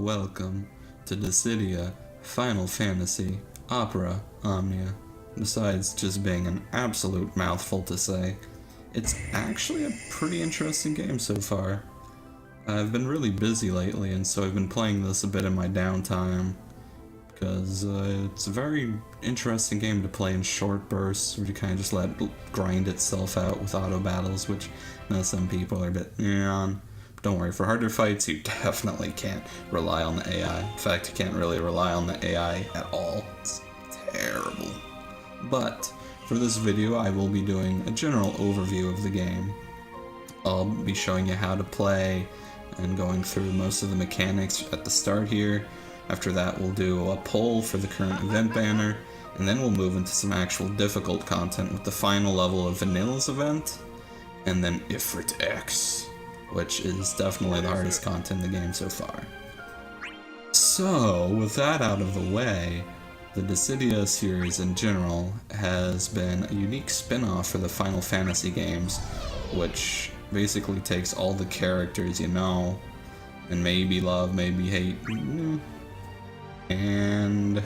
welcome to Dissidia Final Fantasy Opera Omnia. Besides just being an absolute mouthful to say, it's actually a pretty interesting game so far. I've been really busy lately, and so I've been playing this a bit in my downtime, because it's a very interesting game to play in short bursts, where you kind of just let it grind itself out with auto battles, which some people are a bit on. Don't worry, for harder fights, you definitely can't rely on the AI. In fact, you can't really rely on the AI at all. It's terrible. But for this video, I will be doing a general overview of the game. I'll be showing you how to play and going through most of the mechanics at the start here. After that, we'll do a poll for the current event banner, and then we'll move into some actual difficult content with the final level of Vanille Event, and then Ifrit Ex, which is definitely the hardest content in the game so far. So, with that out of the way, the Dissidia series in general has been a unique spin-off for the Final Fantasy games, which basically takes all the characters you know, and maybe love, maybe hate, and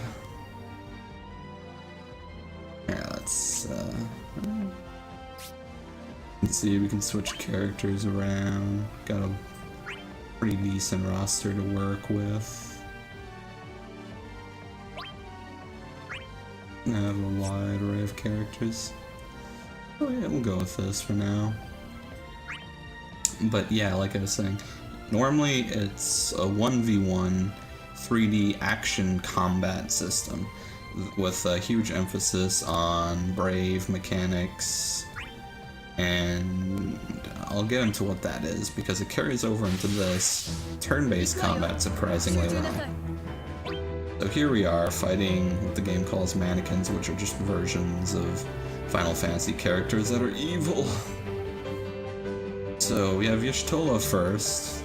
yeah, let's see, we can switch characters around. Got a pretty decent roster to work with. I have a wide array of characters. Oh yeah, we'll go with this for now. But yeah, like I was saying, normally it's a 1v1 3D action combat system with a huge emphasis on brave mechanics, and I'll get into what that is because it carries over into this turn-based combat surprisingly well. So here we are fighting what the game calls mannequins, which are just versions of Final Fantasy characters that are evil. So we have Y'shtola first,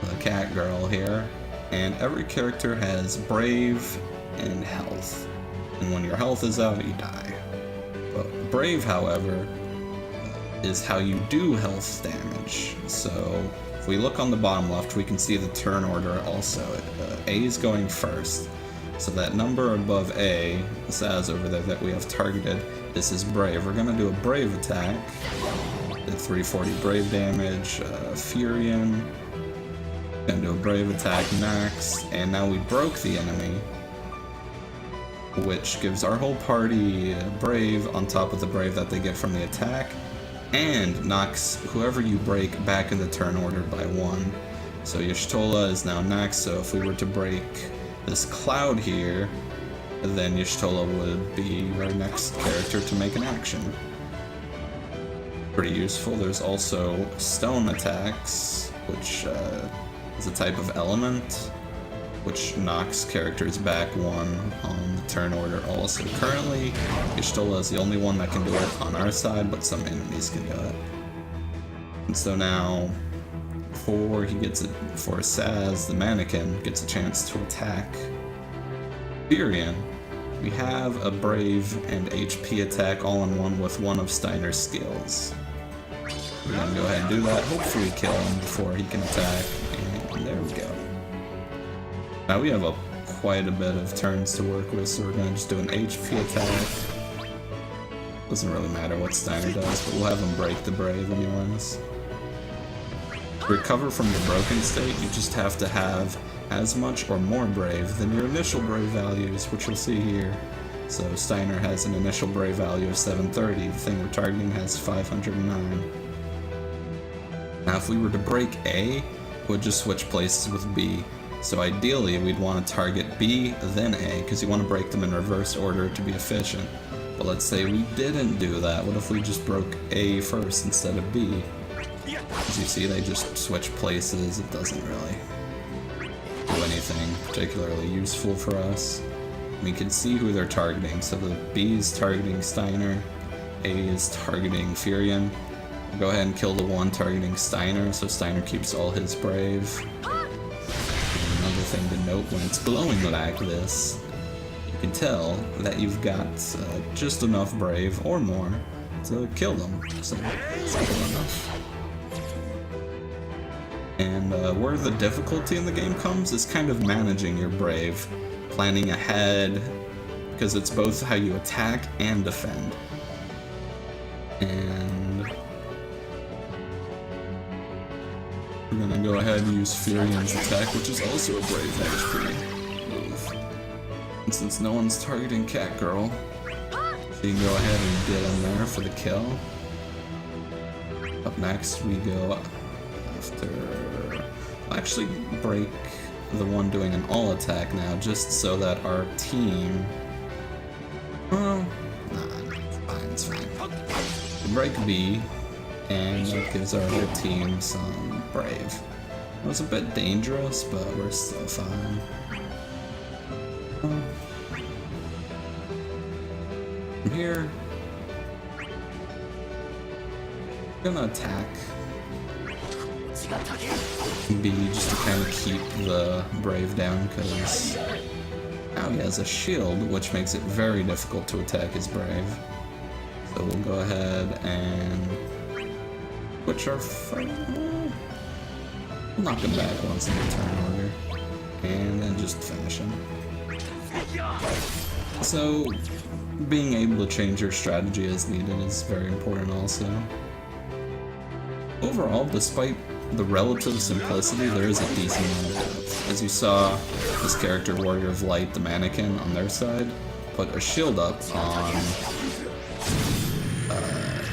the cat girl here, and every character has brave and health, and when your health is out, you die. But brave, however, is how you do health damage. So if we look on the bottom left, we can see the turn order also. A is going first, so that number above A says over there that we have targeted. This is brave. We're gonna do a brave attack. Did 340 brave damage. Furion. Gonna do a brave attack next, and now we broke the enemy, which gives our whole party brave on top of the brave that they get from the attack, and knocks whoever you break back in the turn order by 1. So Y'shtola is now next, so if we were to break this cloud here, then Y'shtola would be our next character to make an action. Pretty useful. There's also stone attacks, which is a type of element, which knocks characters back 1 on the turn order also. Currently, Y'shtola is the only one that can do it on our side, but some enemies can do it. And so now, before Saz, the mannequin, gets a chance to attack Furion, we have a brave and HP attack all in one with one of Steiner's skills. We're gonna go ahead and do that, hopefully kill him before he can attack, and there we go. Now we have quite a bit of turns to work with, so we're going to just do an HP attack. Doesn't really matter what Steiner does, but we'll have him break the brave anyways. To recover from the broken state, you just have to have as much or more brave than your initial brave values, which you'll see here. So Steiner has an initial brave value of 730, the thing we're targeting has 509. Now if we were to break A, we'll just switch places with B. So ideally, we'd want to target B, then A, because you want to break them in reverse order to be efficient. But let's say we didn't do that. What if we just broke A first instead of B? As you see, they just switch places. It doesn't really do anything particularly useful for us. We can see who they're targeting. So the B is targeting Steiner, A is targeting Furion. Go ahead and kill the one targeting Steiner, so Steiner keeps all his brave. Another thing to note, when it's glowing like this, you can tell that you've got just enough brave or more to kill them. So simple enough. And where the difficulty in the game comes is kind of managing your Brave, planning ahead, because it's both how you attack and defend. And we're gonna go ahead and use Furion's attack, which is also a Brave HP move. And since no one's targeting Cat Girl, she can go ahead and get in there for the kill. Up next we go after... I'll actually break the one doing an all attack now, just so that our team... Well, nah, it's fine. We'll break B, and that gives our whole team some Brave. It was a bit dangerous, but we're still fine. From here, I'm gonna attack B just to kind of keep the Brave down, because now he has a shield, which makes it very difficult to attack his Brave. So we'll go ahead and switch our fight. We'll knock him back once in the turn order, and then just finish him. So being able to change your strategy as needed is very important also. Overall, despite the relative simplicity, there is a decent amount of depth. As you saw, this character, Warrior of Light, the mannequin, on their side, put a shield up on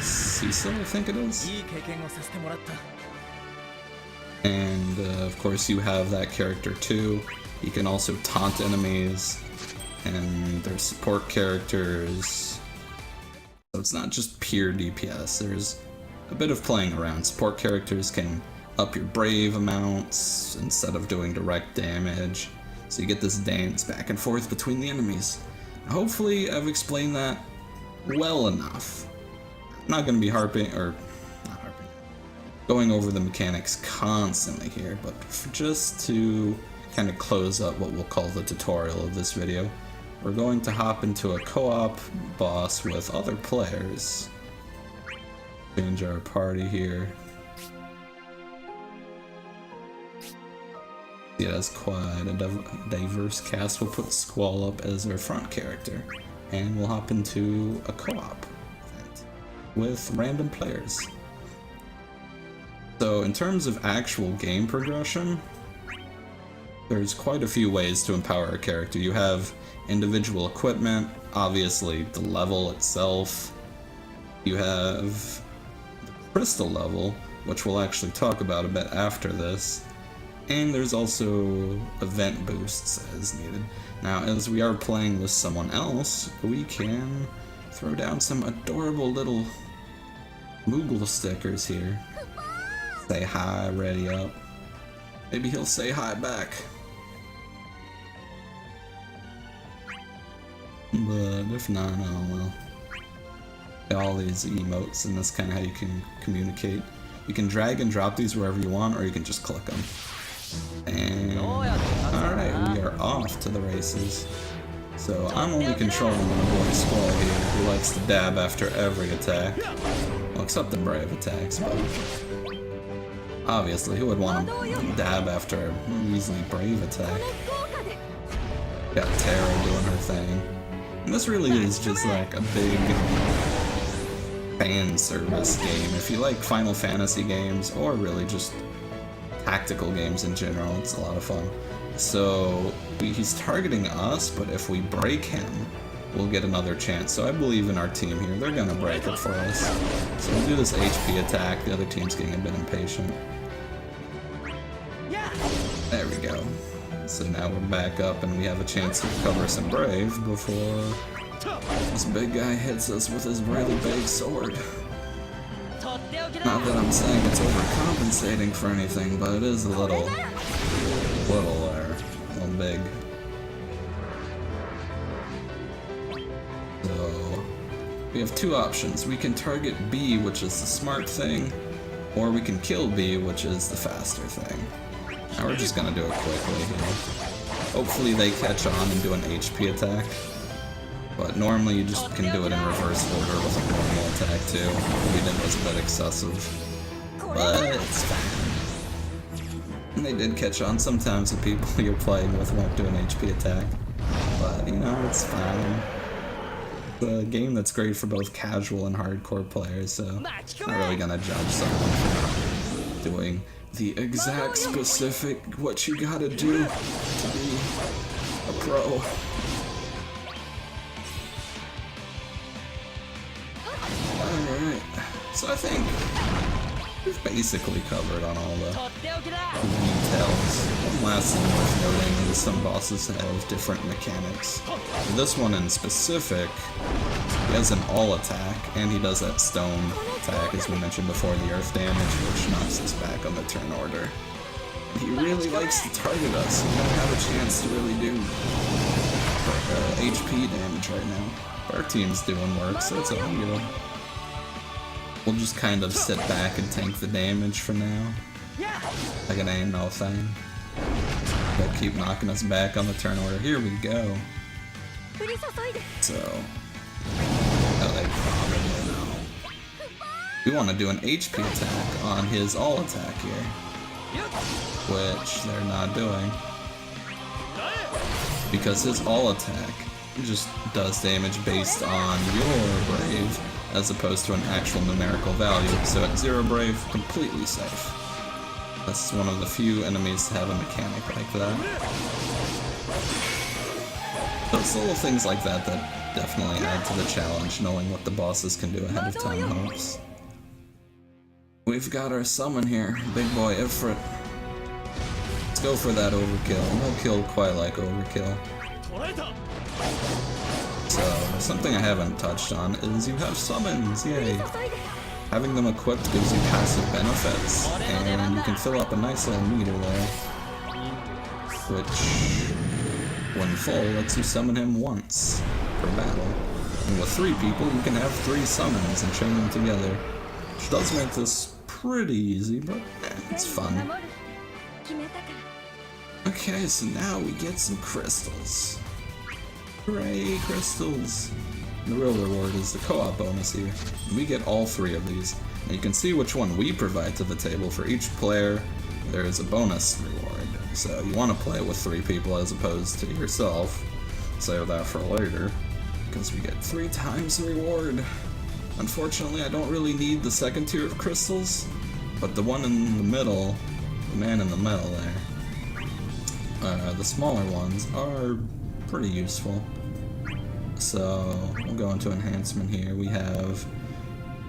Cecil, I think it is. And of course you have that character too. You can also taunt enemies, and there's support characters. So it's not just pure DPS, there's a bit of playing around. Support characters can up your Brave amounts instead of doing direct damage, so you get this dance back and forth between the enemies. Hopefully I've explained that well enough. I'm not going to be going over the mechanics constantly here, but just to kind of close up what we'll call the tutorial of this video, we're going to hop into a co-op boss with other players. Change our party here. It has quite a diverse cast. We'll put Squall up as our front character, and we'll hop into a co-op event with random players. So in terms of actual game progression, there's quite a few ways to empower a character. You have individual equipment, obviously the level itself. You have the crystal level, which we'll actually talk about a bit after this. And there's also event boosts as needed. Now, as we are playing with someone else, we can throw down some adorable little Moogle stickers here. Say hi, ready up. Maybe he'll say hi back. But if not, oh well. All these emotes, and that's kind of how you can communicate. You can drag and drop these wherever you want, or you can just click them. And alright, we are off to the races. So I'm only controlling my boy Squall here, who likes to dab after every attack. Well, except the Brave attacks, but obviously who would want to dab after a measly Brave attack? Got Tara doing her thing. And this really is just like a big fan service game. If you like Final Fantasy games, or really just tactical games in general, it's a lot of fun. So he's targeting us, but if we break him, we'll get another chance. So I believe in our team here. They're gonna break it for us. So we'll do this HP attack. The other team's getting a bit impatient. There we go. So now we're back up and we have a chance to recover some Brave before this big guy hits us with his really big sword. Not that I'm saying it's overcompensating for anything, but it is a little big. So we have two options. We can target B, which is the smart thing, or we can kill B, which is the faster thing. Now we're just gonna do it quickly here. Hopefully they catch on and do an HP attack. But normally you just can do it in reverse order with a normal attack too. What we did was a bit excessive. But it's fine. And they did catch on. Sometimes the people you're playing with won't do an HP attack. But, you know, it's fine. It's a game that's great for both casual and hardcore players, so I'm not really gonna judge someone for doing the exact specific what you gotta do to be a pro. Alright, so I think we've basically covered on all the details. One last thing worth noting is some bosses have different mechanics. For this one in specific, he has an all attack, and he does that stone attack, as we mentioned before, the earth damage, which knocks us back on the turn order. He really likes to target us, so we don't have a chance to really do HP damage right now. Our team's doing work, so it's all good. We'll just kind of sit back and tank the damage for now. Like it ain't no thing. They'll keep knocking us back on the turn order. Here we go. So, they probably know. We want to do an HP attack on his all attack here, which they're not doing. Because his all attack just does damage based on your brave, as opposed to an actual numerical value, so at 0 brave, completely safe. That's one of the few enemies to have a mechanic like that. Those little things like that that definitely add to the challenge, knowing what the bosses can do ahead of time helps. We've got our summon here, big boy Ifrit. Let's go for that overkill. No kill quite like overkill. So, something I haven't touched on is you have summons, yay! Having them equipped gives you passive benefits, and you can fill up a nice little meter there, which, when full, lets you summon him once per battle. And with 3 people, you can have 3 summons and chain them together, which does make this pretty easy, but it's fun. Okay, so now we get some crystals. Hooray, crystals! The real reward is the co-op bonus here. We get all 3 of these. And you can see which one we provide to the table. For each player, there is a bonus reward. So you want to play with 3 people as opposed to yourself. Save that for later, because we get 3 times the reward. Unfortunately, I don't really need the second tier of crystals, but the one in the middle, the man in the middle there, the smaller ones are pretty useful. So we'll go into enhancement here. We have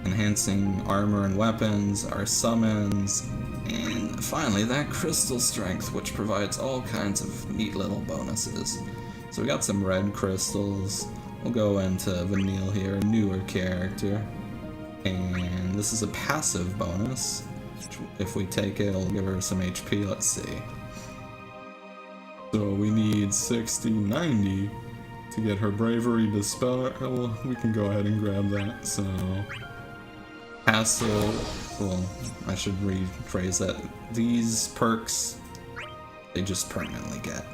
enhancing armor and weapons, our summons, and finally that crystal strength, which provides all kinds of neat little bonuses. So we got some red crystals. We'll go into Vanille here, a newer character, and this is a passive bonus. If we take it, it'll give her some HP. Let's see. So we need 60, 90 to get her bravery dispel. Well, we can go ahead and grab that. So passive, well, I should rephrase that. These perks, they just permanently get.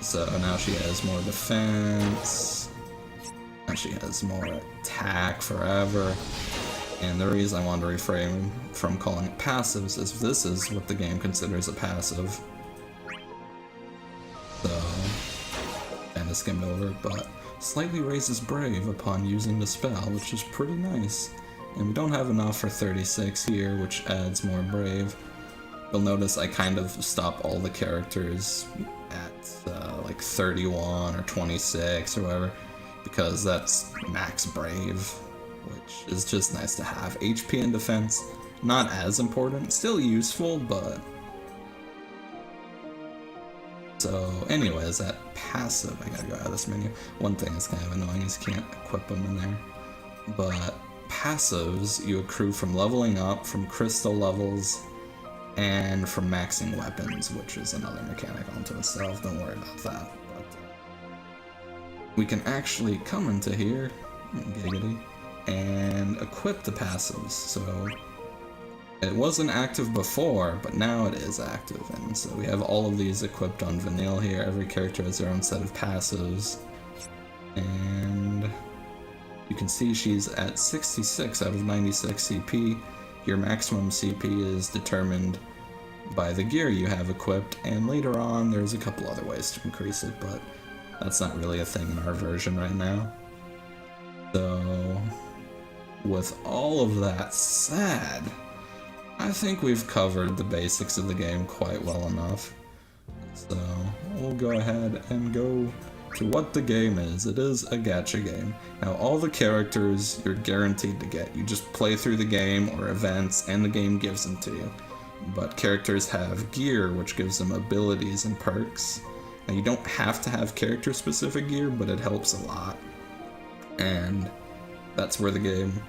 So now she has more defense, now she has more attack forever. And the reason I wanted to refrain from calling it passives is this is what the game considers a passive. So, and it's skimmed over, but slightly raises brave upon using the spell, which is pretty nice. And we don't have enough for 36 here, which adds more brave. You'll notice I kind of stop all the characters at like 31 or 26 or whatever, because that's max brave, which is just nice to have. HP and defense, not as important, still useful, but... So anyways, that passive, I gotta go out of this menu. One thing that's kind of annoying is you can't equip them in there. But passives you accrue from leveling up, from crystal levels, and from maxing weapons, which is another mechanic onto itself. Don't worry about that. But we can actually come into here, giggity, and equip the passives. So it wasn't active before, but now it is active, and so we have all of these equipped on Vanille here. Every character has their own set of passives, and you can see she's at 66 out of 96 CP. Your maximum CP is determined by the gear you have equipped, and later on there's a couple other ways to increase it, but that's not really a thing in our version right now. So, with all of that said, I think we've covered the basics of the game quite well enough. So, we'll go ahead and go to what the game is. It is a gacha game. Now, all the characters you're guaranteed to get. You just play through the game or events, and the game gives them to you. But characters have gear, which gives them abilities and perks. Now, you don't have to have character-specific gear, but it helps a lot. And that's where the game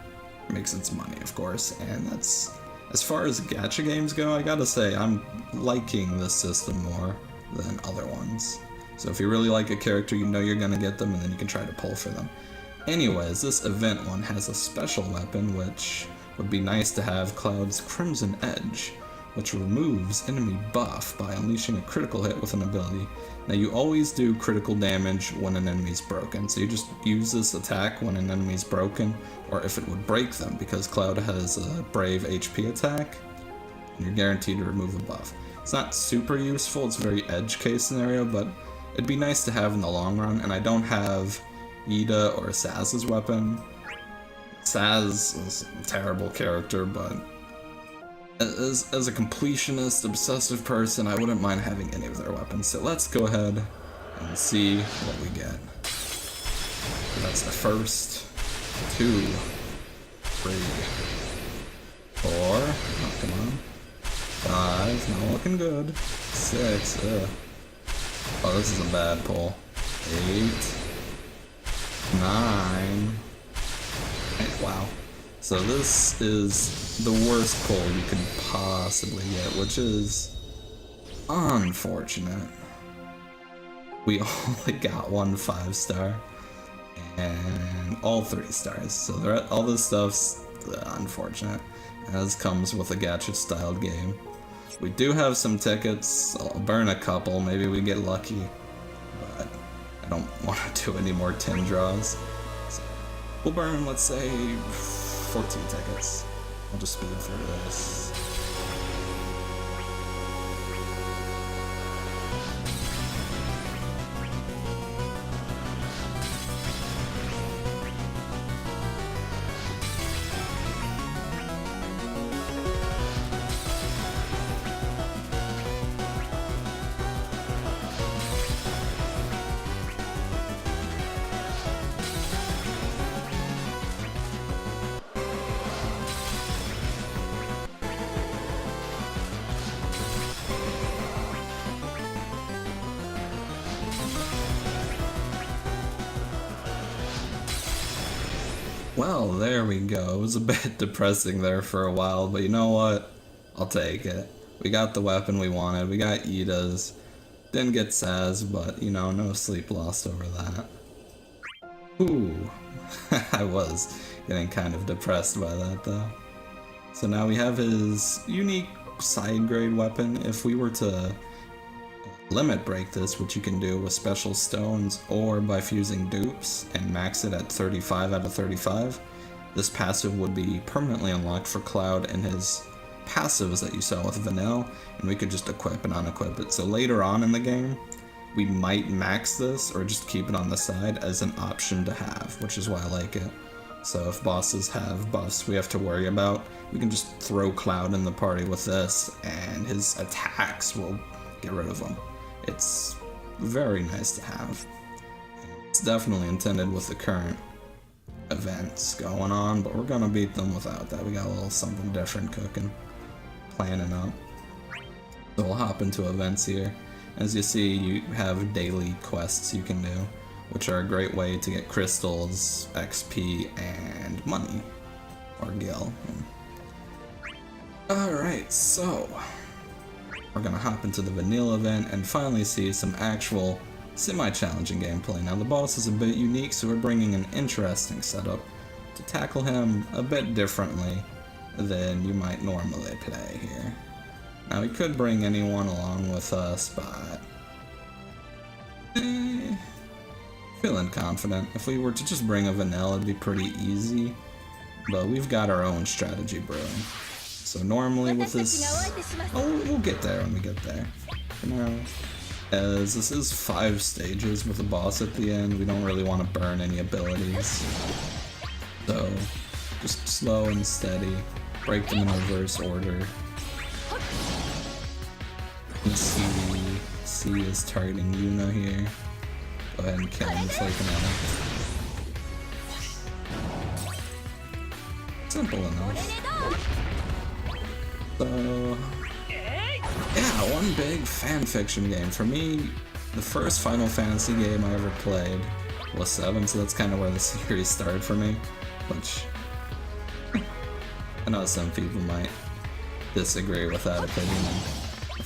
makes its money, of course. And that's, as far as gacha games go, I gotta say, I'm liking this system more than other ones. So if you really like a character, you know you're gonna get them, and then you can try to pull for them. Anyways, this event one has a special weapon, which would be nice to have, Cloud's Crimson Edge, which removes enemy buff by unleashing a critical hit with an ability. Now, you always do critical damage when an enemy's broken, so you just use this attack when an enemy's broken, or if it would break them, because Cloud has a Brave HP attack, and you're guaranteed to remove a buff. It's not super useful, it's a very edge case scenario, but it'd be nice to have in the long run, and I don't have Ida or Saz's weapon. Saz is a terrible character, but as a completionist, obsessive person, I wouldn't mind having any of their weapons. So let's go ahead and see what we get. So that's the first 2, 3, 4, oh, come on, 5, not looking good, 6, oh, this is a bad pull, 8, 9, wow. So this is the worst pull you could possibly get, which is unfortunate. We only got 1 5-star and all 3 stars. So all this stuff's unfortunate, as comes with a gacha-styled game. We do have some tickets. I'll burn a couple. Maybe we get lucky, but I don't want to do any more 10 draws. So we'll burn, let's say, 14 tickets. I'll just speed through this. Well, there we go. It was a bit depressing there for a while, but you know what? I'll take it. We got the weapon we wanted. We got Ida's. Didn't get Saz, but, you know, no sleep lost over that. Ooh. I was getting kind of depressed by that, though. So now we have his unique side grade weapon. If we were to limit break this, which you can do with special stones or by fusing dupes and max it at 35 out of 35, this passive would be permanently unlocked for Cloud and his passives that you saw with Vanille, and we could just equip and unequip it. So later on in the game, we might max this or just keep it on the side as an option to have, which is why I like it. So if bosses have buffs we have to worry about, we can just throw Cloud in the party with this and his attacks will get rid of them. It's very nice to have. It's definitely intended with the current events going on, but we're gonna beat them without that. We got a little something different cooking, planning up. So we'll hop into events here. As you see, you have daily quests you can do, which are a great way to get crystals, XP, and money, or gil. Alright, so we're gonna hop into the Vanille Event and finally see some actual semi-challenging gameplay. Now the boss is a bit unique, so we're bringing an interesting setup to tackle him a bit differently than you might normally play here. Now we could bring anyone along with us, but feeling confident. If we were to just bring a Vanille, it'd be pretty easy, but we've got our own strategy brewing. So normally with this, oh, we'll get there when we get there. For now, as this is 5 stages with a boss at the end, we don't really want to burn any abilities. So just slow and steady, break them in reverse order. C is targeting Yuna here. Go ahead and kill him before he can act. Simple enough. So, yeah, one big fanfiction game. For me, the first Final Fantasy game I ever played was 7, so that's kind of where the series started for me. Which, I know some people might disagree with that opinion.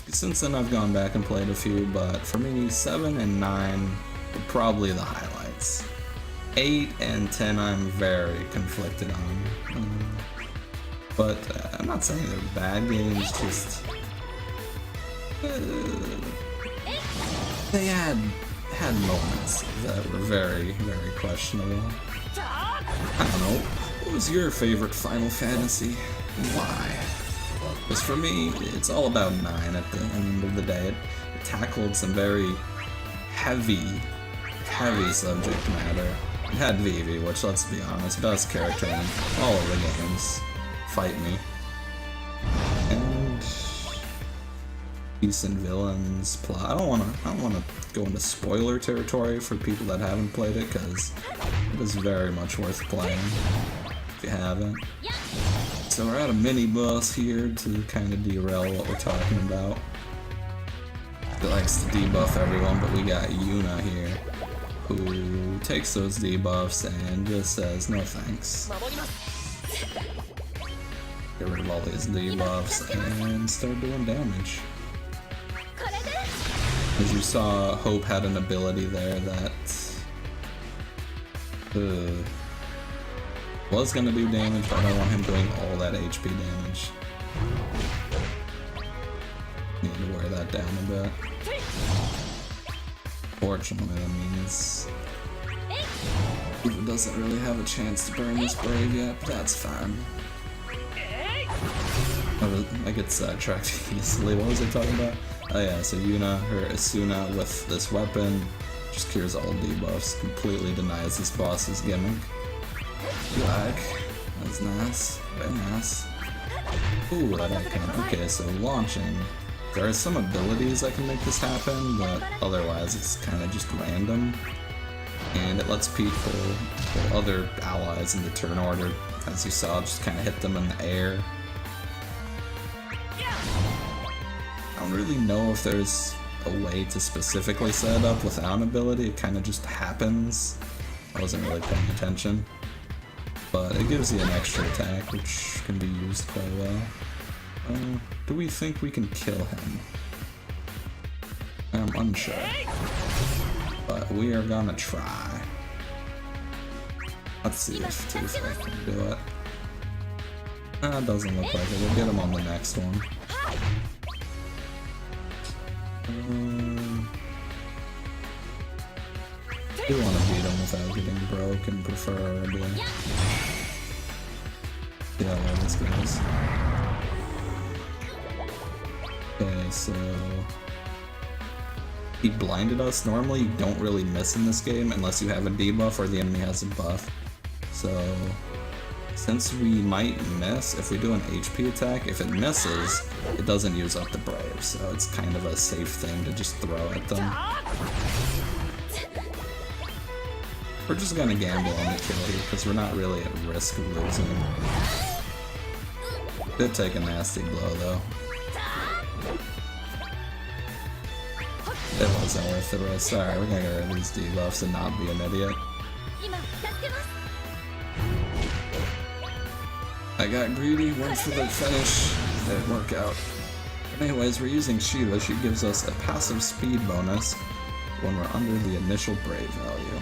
Since then I've gone back and played a few, but for me 7 and 9 were probably the highlights. 8 and 10 I'm very conflicted on. But I'm not saying they're bad games, just they had moments that were very, very questionable. I don't know, what was your favorite Final Fantasy and why? Because for me, it's all about 9 at the end of the day. It tackled some very heavy subject matter. It had Vivi, which, let's be honest, best character in all of the games. Fight me. And decent villains, plot. I don't wanna go into spoiler territory for people that haven't played it, because it is very much worth playing if you haven't. So we're at a mini boss here to kind of derail what we're talking about. He likes to debuff everyone, but we got Yuna here, who takes those debuffs and just says no thanks. Get rid of all these debuffs and start doing damage. As you saw, Hope had an ability there that was gonna do damage, but I don't want him doing all that HP damage. Need to wear that down a bit. Fortunately, that means Eva doesn't really have a chance to burn this brave yet, but that's fine. I get sidetracked easily. What was I talking about? Oh yeah, so Yuna, her Asuna with this weapon, just cures all debuffs, completely denies this boss's gimmick. Black. That's nice. Very nice. Ooh, that icon. Okay, so launching. There are some abilities that can make this happen, but otherwise it's kind of just random. And it lets people, or other allies in the turn order, as you saw, just kind of hit them in the air. I don't really know if there's a way to specifically set it up without an ability. It kind of just happens. I wasn't really paying attention. But it gives you an extra attack, which can be used quite well. Do we think we can kill him? I'm unsure. But we are gonna try. Let's see if I can do it. It doesn't look like it. We'll get him on the next one. I do want to beat him without getting broken, preferably. Yeah, well, this goes. Okay, so he blinded us. Normally you don't really miss in this game unless you have a debuff or the enemy has a buff. So since we might miss, if we do an HP attack, if it misses, it doesn't use up the brave, so it's kind of a safe thing to just throw at them. We're just gonna gamble on the kill here, because we're not really at risk of losing. Did take a nasty blow, though. It wasn't worth the risk. Alright, we're gonna get rid of these debuffs and not be an idiot. I got greedy, went for the finish, didn't work out. But anyways, we're using Sheila. She gives us a passive speed bonus when we're under the initial brave value.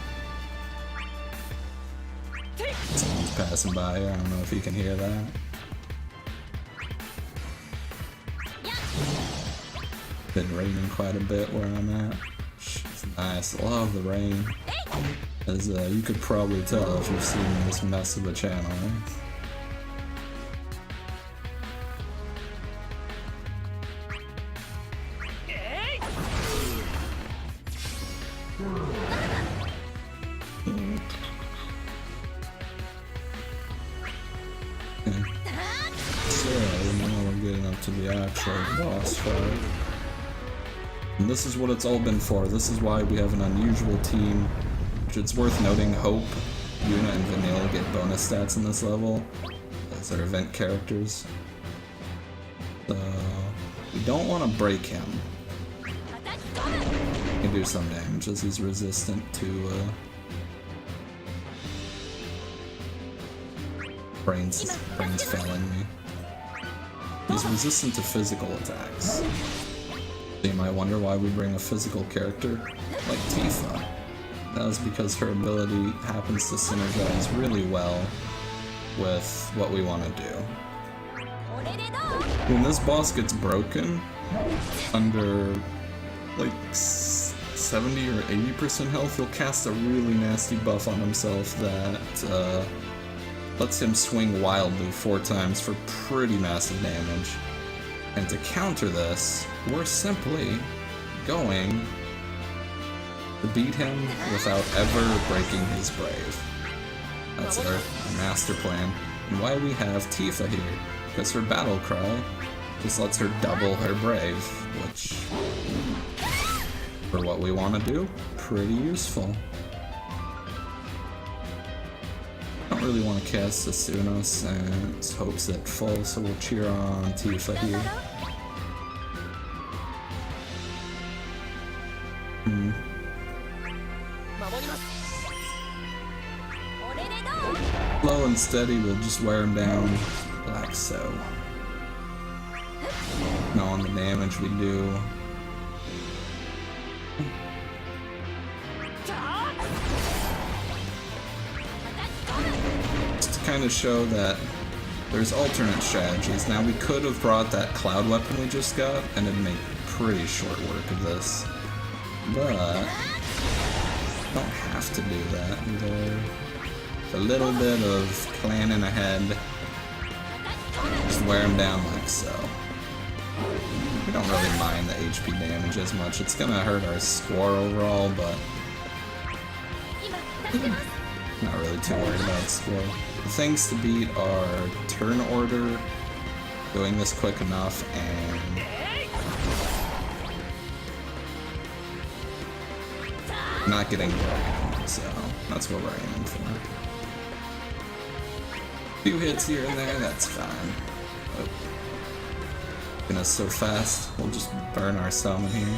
Someone's passing by here, I don't know if you can hear that. Been raining quite a bit where I'm at. It's nice, I love the rain. As you could probably tell if you've seen this mess of a channel, right? So now we're getting up to the actual boss fight. And this is what it's all been for. This is why we have an unusual team. Which it's worth noting, Hope, Yuna, and Vanille get bonus stats in this level as their event characters. So we don't want to break him. He can do some damage as he's resistant to brains failing me. He's resistant to physical attacks. So you might wonder why we bring a physical character like Tifa. That is because her ability happens to synergize really well with what we want to do. When this boss gets broken under like 70 or 80% health, he'll cast a really nasty buff on himself that lets him swing wildly 4 times for pretty massive damage. And to counter this, we're simply going to beat him without ever breaking his brave. That's our master plan. And why we have Tifa here, because her battle cry just lets her double her brave, which, for what we want to do, pretty useful. I don't really want to cast Susunos, and it's Hope's at full, so we'll cheer on Tifa here. Slow and steady, we'll just wear him down like so. Knowing the damage we do. Just to kind of show that there's alternate strategies. Now we could have brought that cloud weapon we just got, and it'd make pretty short work of this. But don't have to do that. There's a little bit of planning ahead. Just wear him down like so. We don't really mind the HP damage as much. It's gonna hurt our score overall, but not really too worried about score. The things to beat are turn order, doing this quick enough, and not getting broken. So that's what we're aiming for. A few hits here and there, that's fine. Oh. Us so fast, we'll just burn our summon here.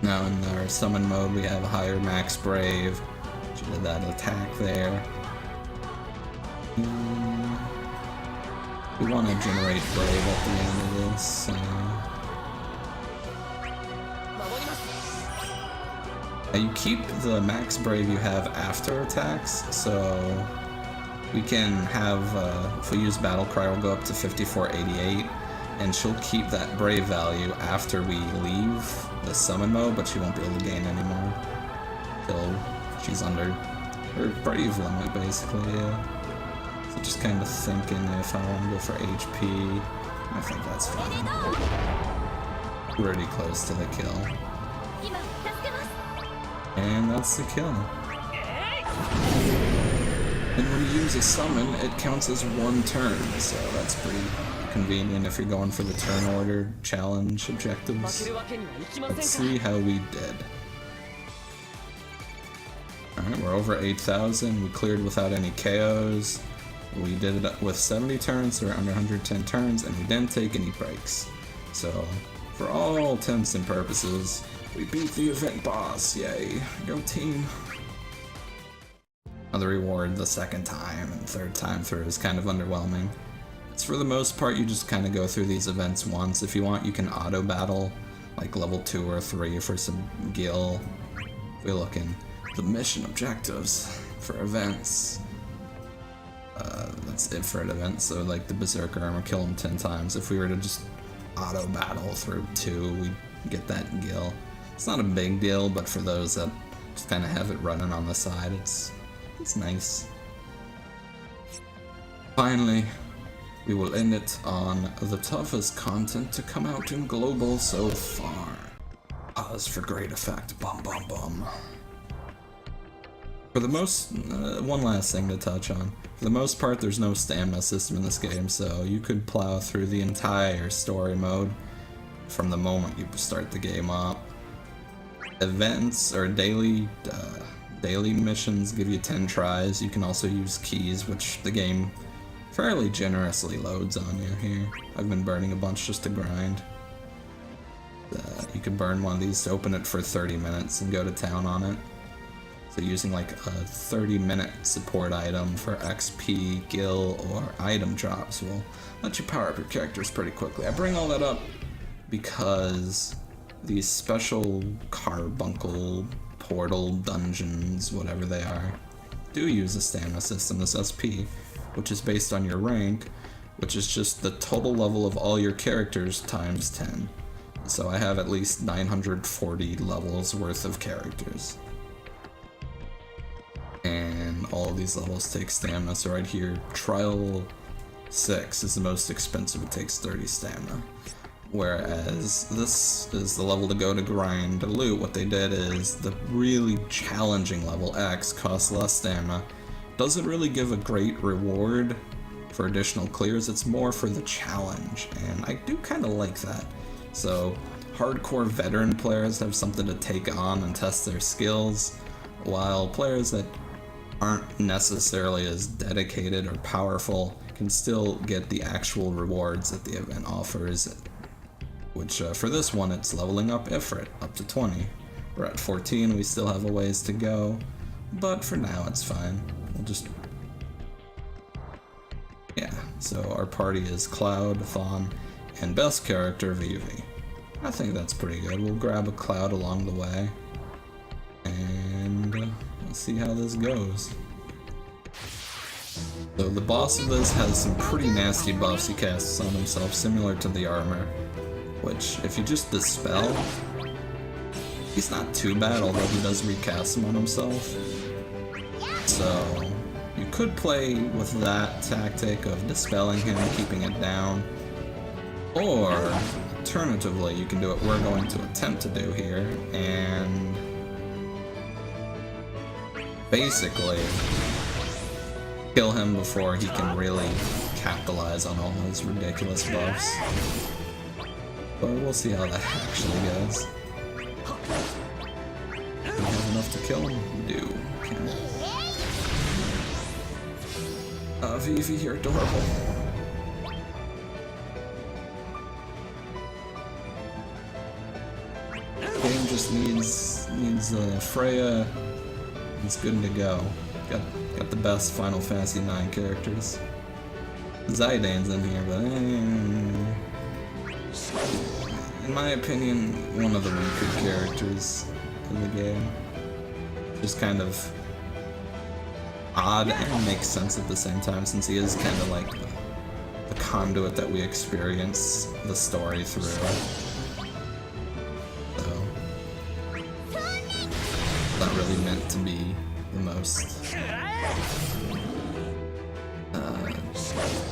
Now in our summon mode we have a higher max brave, which did that attack there. We want to generate brave at the end of this. Now you keep the max brave you have after attacks, so we can have, if we use Battle Cry, we'll go up to 5488, and she'll keep that brave value after we leave the summon mode, but she won't be able to gain anymore until she's under her brave limit, basically, yeah. So just kind of thinking if I want to go for HP, I think that's fine. Pretty close to the kill. And that's the kill. And when you use a summon, it counts as 1 turn, so that's pretty convenient if you're going for the turn order challenge objectives. Let's see how we did. Alright, we're over 8,000. We cleared without any KOs. We did it with 70 turns, so we're under 110 turns, and we didn't take any breaks. So, for all intents and purposes, we beat the event boss. Yay. Go team. The reward the second time and third time through is kind of underwhelming. It's for the most part you just kind of go through these events once. If you want, you can auto battle like level 2 or 3 for some gil. If we look in the mission objectives for events, that's Ifrit Event, so like the Berserker armor, kill him 10 times. If we were to just auto battle through 2, we'd get that gil. It's not a big deal, but for those that just kind of have it running on the side, it's nice. Finally, We will end it on the toughest content to come out in global so far. Pause for great effect. Bum bum bum. For the most, one last thing to touch on. For the most part, there's no stamina system in this game, so you could plow through the entire story mode from the moment you start the game up. Events or daily missions give you 10 tries. You can also use keys, which the game fairly generously loads on you here. I've been burning a bunch just to grind. You can burn one of these to open it for 30 minutes and go to town on it. So using like a 30-minute support item for XP, gil, or item drops will let you power up your characters pretty quickly. I bring all that up because these special carbuncle portal dungeons, whatever they are, do use a stamina system, this SP, which is based on your rank, which is just the total level of all your characters times 10. So I have at least 940 levels worth of characters. And all of these levels take stamina, so right here, Trial 6 is the most expensive, it takes 30 stamina. Whereas this is the level to go to grind to loot. What they did is the really challenging level X costs less stamina. Doesn't really give a great reward for additional clears, it's more for the challenge, and I do kind of like that. So hardcore veteran players have something to take on and test their skills, while players that aren't necessarily as dedicated or powerful can still get the actual rewards that the event offers, which for this one it's leveling up Ifrit up to 20. We're at 14, we still have a ways to go, but for now it's fine. We'll just... yeah, so our party is Cloud, Fawn, and best character Vivi. I think that's pretty good. We'll grab a Cloud along the way, and we'll see how this goes. So the boss of this has some pretty nasty buffs he casts on himself, similar to the armor, which if you just dispel, he's not too bad, although he does recast them on himself. So you could play with that tactic of dispelling him, keeping it down, or alternatively you can do what we're going to attempt to do here, and basically kill him before he can really capitalize on all his ridiculous buffs. But we'll see how that actually goes. Do we have enough to kill him? We do. Okay. Vivi, you're adorable. Game just needs Freya. It's good to go. Got the best Final Fantasy IX characters. Zaidan's in here, but in my opinion, one of the weaker characters in the game. Just kind of odd and makes sense at the same time, since he is kind of like the conduit that we experience the story through. So, not really meant to be the most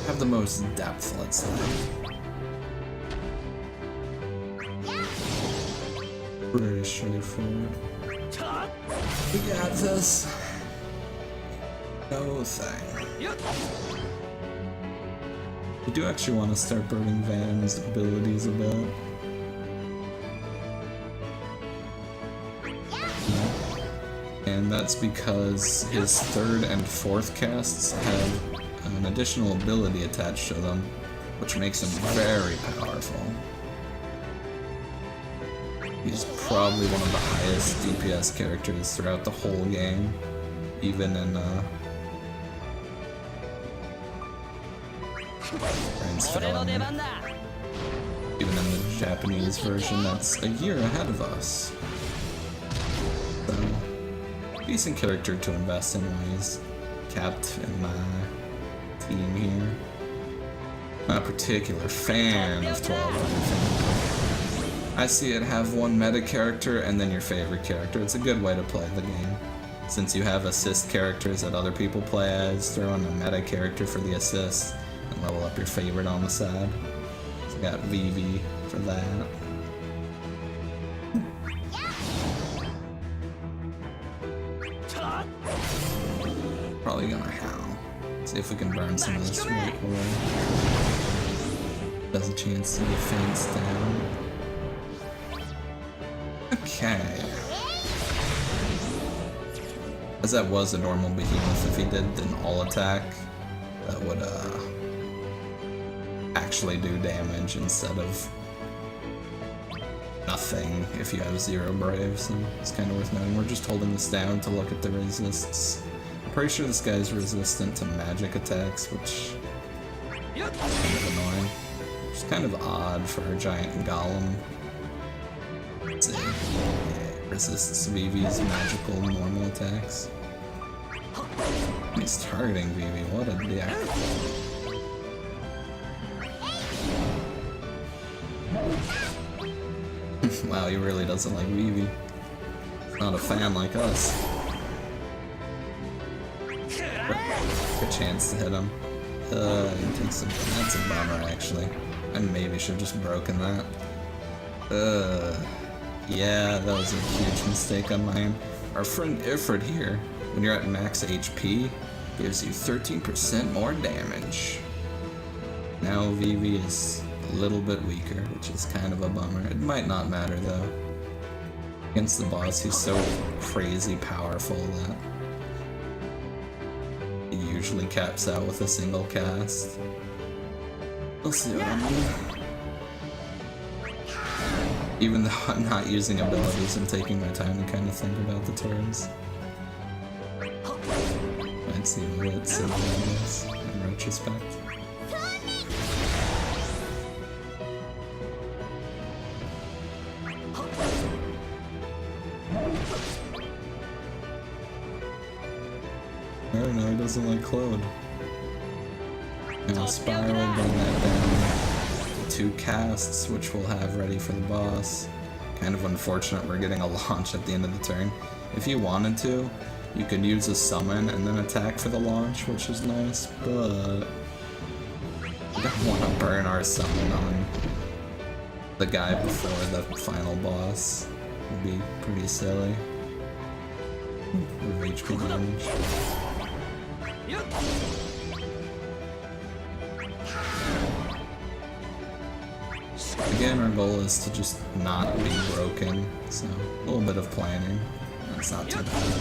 have the most depth, let's say. Pretty straightforward. We got this. No thing. We do actually want to start burning Van's abilities a bit. And that's because his third and fourth casts have an additional ability attached to them, which makes him very powerful. He's probably one of the highest DPS characters throughout the whole game, even in even in the Japanese version that's a year ahead of us. So, decent character to invest in when he's capped in my team here. Not a particular fan of 12 I see it have one meta character and then your favorite character. It's a good way to play the game. Since you have assist characters that other people play as, throw in a meta character for the assist, and level up your favorite on the side. So I got Vivi for that. Probably gonna howl. See if we can burn some of this weight away. Does a chance to get fence down. Okay. As that was a normal behemoth, if he did an all attack, that would actually do damage instead of nothing if you have 0 brave, so it's kind of worth noting. We're just holding this down to look at the resists. I'm pretty sure this guy's resistant to magic attacks, which is kind of annoying. It's kind of odd for a giant golem. Let's see. Yeah, resists Vivi's magical normal attacks. He's targeting Vivi, what a dick. Wow, he really doesn't like Vivi. He's not a fan like us. Good chance to hit him. He takes some. That's a bummer, actually. I maybe should have just broken that. Yeah, that was a huge mistake on mine. Our friend Ifrit here, when you're at max HP, gives you 13% more damage. Now Vivi is a little bit weaker, which is kind of a bummer. It might not matter though. Against the boss, he's so crazy powerful that he usually caps out with a single cast. We'll see what I'm doing. Even though I'm not using abilities, I'm taking my time to kind of think about the turns. Might seem a bit silly, I guess, in retrospect. I don't know, he doesn't like Claude. Now Spiral, bring that down to 2 casts, which we'll have ready for the boss. Kind of unfortunate we're getting a launch at the end of the turn. If you wanted to, you could use a summon and then attack for the launch, which is nice, but we don't want to burn our summon on the guy before the final boss. Would be pretty silly. With HP damage. Again, our goal is to just not be broken, so a little bit of planning. That's not too bad.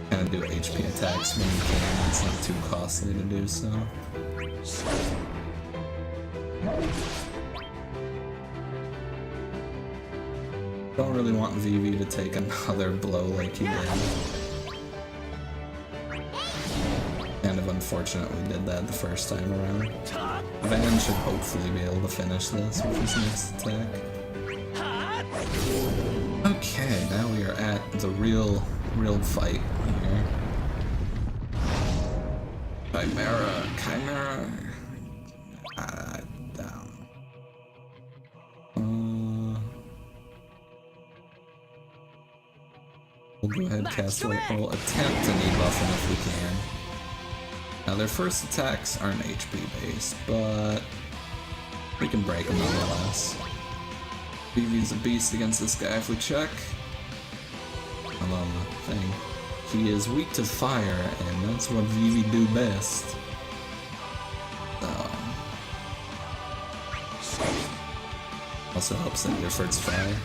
Kind of do HP attacks when you can, it's not too costly to do so. Don't really want Vivi to take another blow like he did. Kind of unfortunate we did that the first time around. Van should hopefully be able to finish this with his next attack. Okay, now we are at the real fight here. Chimera. We'll go ahead, cast White Roll, attempt to debuff him if we can. Now their first attacks aren't HP based, but we can break them nonetheless. Vivi's a beast against this guy if we check. Along the thing. He is weak to fire, and that's what Vivi do best. Also helps that Ifrit's fire.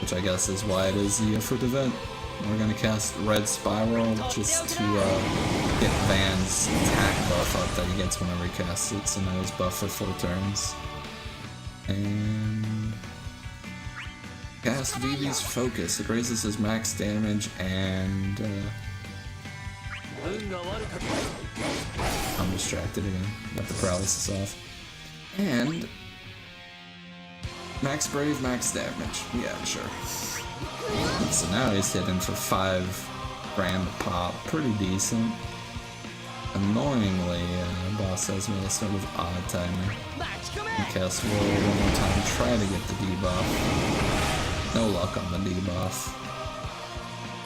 Which I guess is why it is the Ifrit event. We're gonna cast Red Spiral just to get Van's attack buff up that he gets whenever he casts it, so now he's buffed for 4 turns. And cast Vivi's Focus. It raises his max damage and I'm distracted again. Got the paralysis off. And max brave, max damage. Yeah, sure. So now he's hitting for 5 grand a pop. Pretty decent. Annoyingly, boss has me a sort of odd timer. Cast Roll one more time. Try to get the debuff. No luck on the debuff.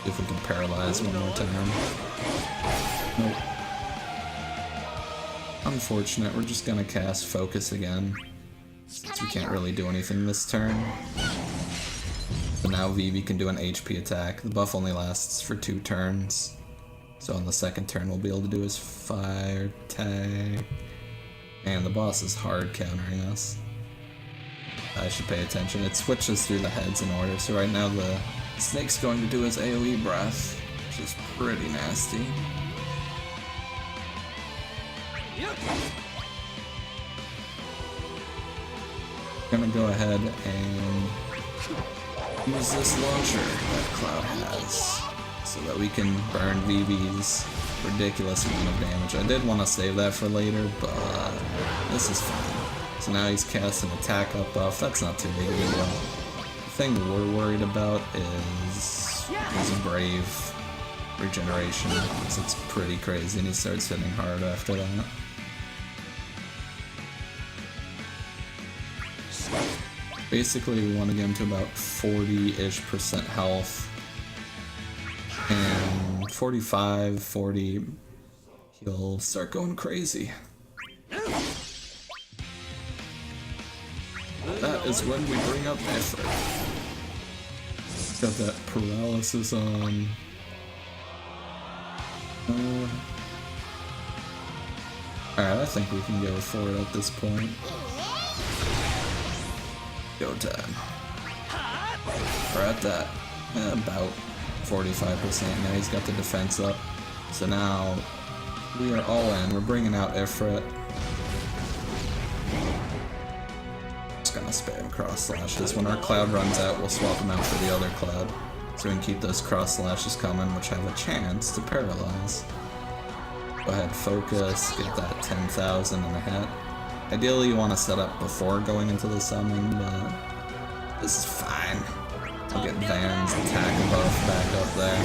If we can paralyze one more time. Nope. Unfortunate, we're just gonna cast Focus again, since we can't really do anything this turn. But now Vivi can do an HP attack. The buff only lasts for 2 turns, so on the second turn we'll be able to do his fire tag. And the boss is hard countering us. I should pay attention. It switches through the heads in order, so right now the snake's going to do his AoE breath, which is pretty nasty. Gonna go ahead and use this launcher that Cloud has so that we can burn Vivi's ridiculous amount of damage. I did want to save that for later, but this is fine. So now he's cast an attack up buff. That's not too big of a deal. The thing we're worried about is his Brave regeneration, because it's pretty crazy and he starts hitting hard after that. Basically, we want to get him to about 40-ish% health, and 45, 40, he'll start going crazy. That is when we bring up Ifrit. Got that paralysis on. Alright, I think we can go for it at this point. Go time. We're at that about 45% now. He's got the defense up. So now we are all in. We're bringing out Ifrit. Just gonna spam cross slashes. When our cloud runs out, we'll swap him out for the other cloud, so we can keep those cross slashes coming, which have a chance to paralyze. Go ahead, focus, get that 10,000 in the hit. Ideally, you want to set up before going into the summon, but this is fine. I'll get Van's attack buff back up there.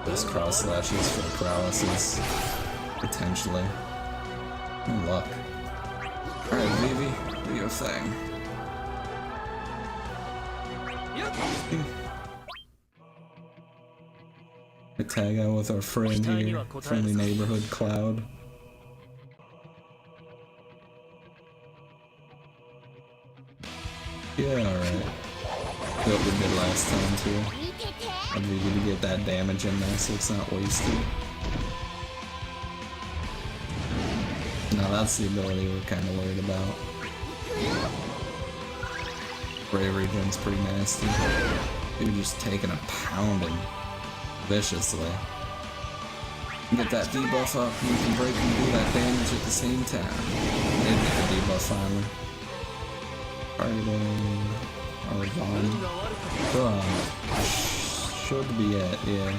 Those cross slashes for the paralysis, potentially. No luck. Alright, Vivi, do your thing. We tag out with our friend here, friendly neighborhood Cloud. Yeah, alright. What we did last time too. I needed to get that damage in there so it's not wasted. Now that's the ability we're kind of worried about. Brave regen's pretty nasty. You're just taking a pounding viciously. You get that debuff up and you can break and do that damage at the same time. Did get the debuff finally. Should be it, yeah.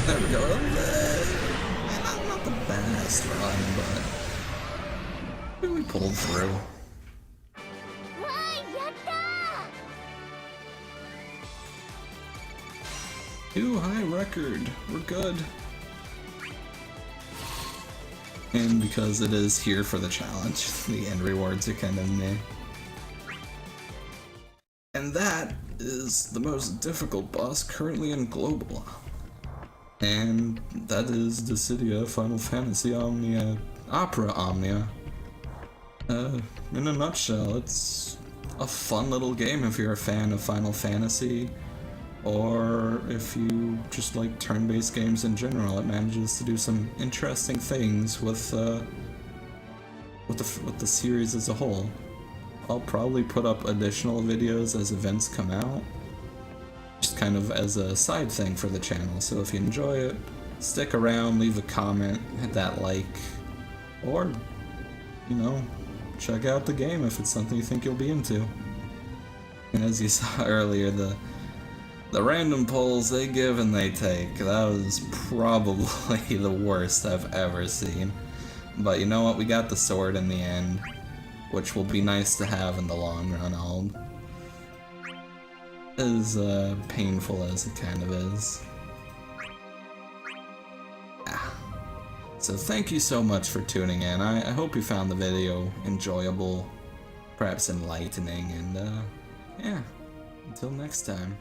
There we go. Not the best run, but we pulled through. Too high record. We're good. And because it is here for the challenge, the end rewards are kind of meh. And that is the most difficult boss currently in Global. And that is Dissidia Final Fantasy Omnia, Opera Omnia. In a nutshell, it's a fun little game if you're a fan of Final Fantasy, or if you just like turn-based games in general. It manages to do some interesting things with the series as a whole. I'll probably put up additional videos as events come out, just kind of as a side thing for the channel. So if you enjoy it, stick around, leave a comment, hit that like, or, you know, check out the game if it's something you think you'll be into. And as you saw earlier, the random pulls, they give and they take. That was probably the worst I've ever seen. But you know what, we got the sword in the end, which will be nice to have in the long run, as painful as it kind of is. Yeah. So thank you so much for tuning in. I hope you found the video enjoyable, perhaps enlightening, and yeah, until next time.